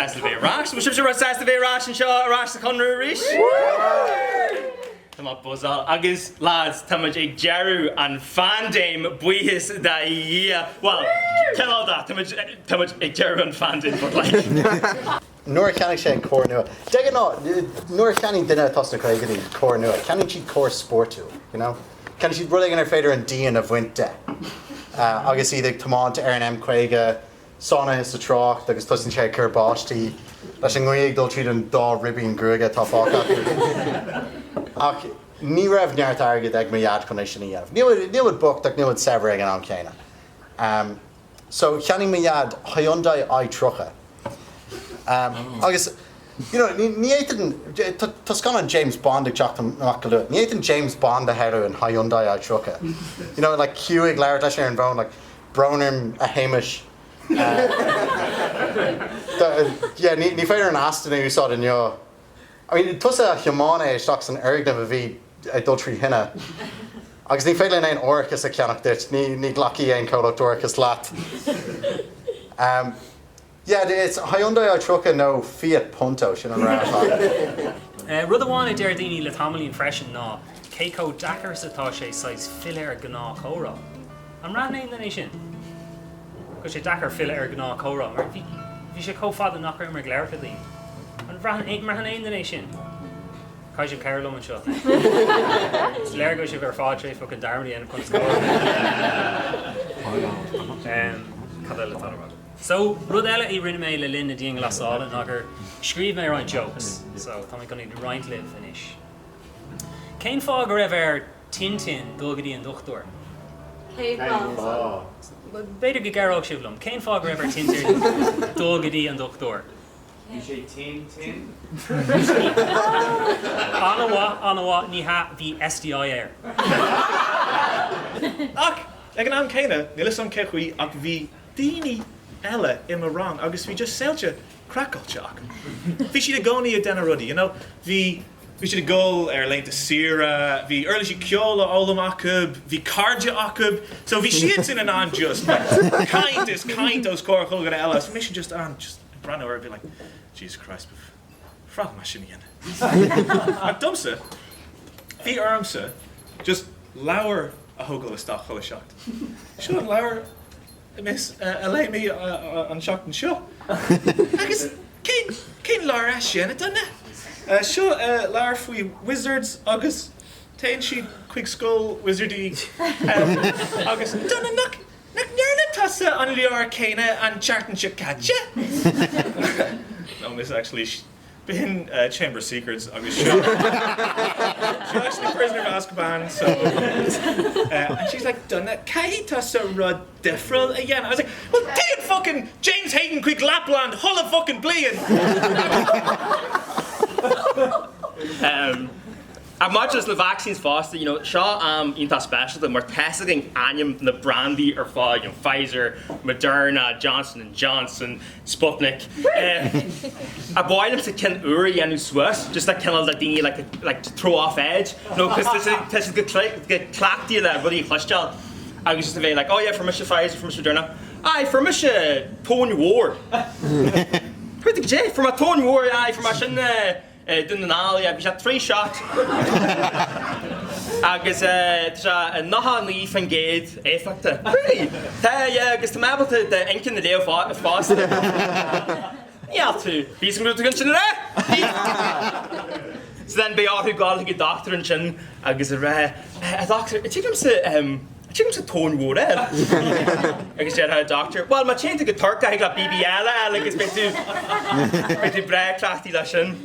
Rossas the Rash. Was Rossas the Rash and Shaw Rash the Conroe Rish? Tá buzzal agus lads tá muid ag Chearú an hEmma buíochas da dhia. Well, tell all that. Tá muid ag Chearú an hEmma, but like Nuair ceannig sé cór nua. Deige ná, nuair ceannig duine tosna chuige cór nua. Ceannig siad cór sportú, you know? Ceannig siad rud ar féidir an díon a bhainte. Agus iad ag tomáint ar an chuige sána is sa trácht agus tusann sé cur báistí leis an gcuig dul tríd an dá ribbín gruaige tá fáca. Ach, ní raibh neart airgid ag maiad chun é sin íanamh. Níl bocht ach níl sever ag an chéine. So cheannig maiad Hyundai i3. Agus, you know, ní éitin, tas gan an James Bond ag teach amach go luath. Ní éitin James Bond a headú an Hyundai i3. You know, like Hugh ag leir leis ar an bhón, like Brownham a Hamish. Yeah, ní féidir an astain úsáid in neo. I mean, tusa Humana é seach an airgnamh a bhí ag dul trí hinne. Agus ní féidir an orchas a ceannach dit, ní ghlací aon cólacht orchas leat. Yeah, it's Hyundai i3 nó Fiat Punto sin an rá. Rud amháin déir daoine le tamalaíon freisin ná céco dachar satá sé sais fill ar gná chórá. An rathnaon na sin. Go sé dachar fill ar gná chórá, mar bhí sé cófada nach ar mar gléircha daoine. An rathnaon na sin. Cai sé Carolum an seo. Léir go sé bhar fád sé fucking darmadaí an chun scóir. Cad eile tá bhag. So, rud eile I rinne mé le linn na díon glasála nach gur scríomh mé roiint jokes. So, tá mé go níd roiint liv inis. Cén fá go raibh ar Tintin dulgadí an dochtúir? Beidir go garrág sibhlum. Cén fá go raibh ar Tintin dulgadí an dochtúir? Bhí sé tin. Anha ní ha bhí SDI air. Ach, ag an am céine, nílas an cechuí ach bhí daoine eile im rang agus bhí just sailte crackáilteach. Bhí siad a gcónaí a denna rudí, you know? Bhí siad a ggóil ar leinte Chearra, bhí early si Giolla ólam acab, bhí Carja acab, so bhí siad sin an an just kind ó scór chulgan eile, so mé sin just bran over, be like, Jesus Christ, frag my sin again. Ag dumsa, bhí armsa, just leabhar a thugil isteach chuile seacht. Seo an leabhar Miss a lei mí an seacht an seo. Agus cén leabhar eis sin a duna. Seo leabhar faoi wizards agus taon siad chuig scóil wizardí agus duna nach nearna tasa an leabhar céine an teartan seo caite. No, Miss actually been Chamber Secrets. Agus she's actually prisoner of Azkaban, so and she's like, "Donna, cai tasa rud different again." I was like, "Well, damn fucking James Hayden, quick Lapland, hull of fucking bleeing." I'm not just the vaccines faster, you know, Shaw into special that we're testing anium the brandy or you know, Pfizer, Moderna, Johnson & Johnson, Sputnik. A boy them to ken Uri and Swiss, just like kind of like to throw off edge. No, because this is get clacked you there, buddy cholesterol. I was just a bit like, oh yeah, for Mr. Pfizer, for Mr. Moderna. Aye, for Mr. Tony Ward. Pretty good, for my Tony Ward, aye, for my shin dun an áil, bhí sé 3 shot. Agus tá naha ní fangéad éfachta. Really? Tá agus tá mábalta de incin na déo fásta. Yeah, tú. Bhí san grúta gan sin rá. So then be áthú gáil go doctor an sin agus a doctor, tígam sa tón mhór agus sé a doctor. Well, má chénta go turca ag le BBL agus beitú bre clachtí lei sin.